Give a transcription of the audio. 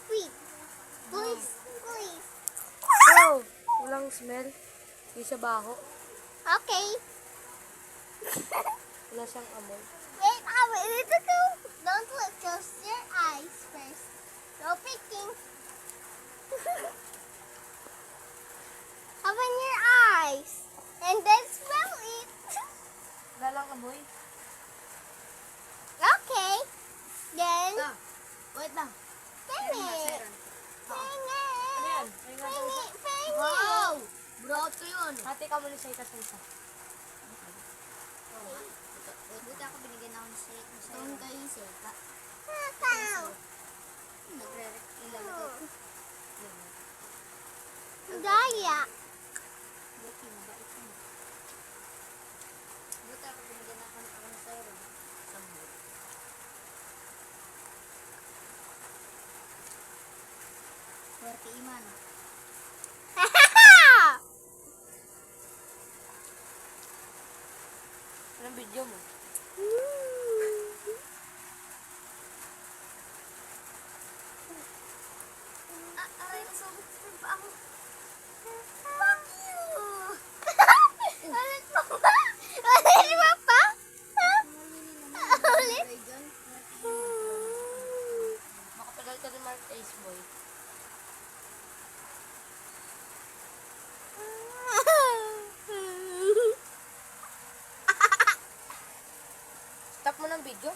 feet. Please, please. Oh, walang smell. Hindi siya baho. Okay. Wala siyang amoy. Wait, wait, don't look. Close your eyes first. No picking. Open your eyes. And then smell it. Wala lang amoy. Okay. Then, Wait lang. bring it. Bring Ano yan? it. May nga Bring daw it. Bring Wow! it. Broad ko yun. Hati ka muna sa isa. Buti ako binigyan ako ng shake. Gusto ko kayo yung shake. Wow. Ilalagay ko. Daya. Buti mabait mo. Buti ako binigyan ako ng sa'yo. Sambot. Swerte iman. Anong video mo? Aray, nasabot pa ako. Fuck you! Ulit mo pa? Ulit mo pa? Ulit? Makatagal ka rin Mark Ace Boy. Stop mo ng video.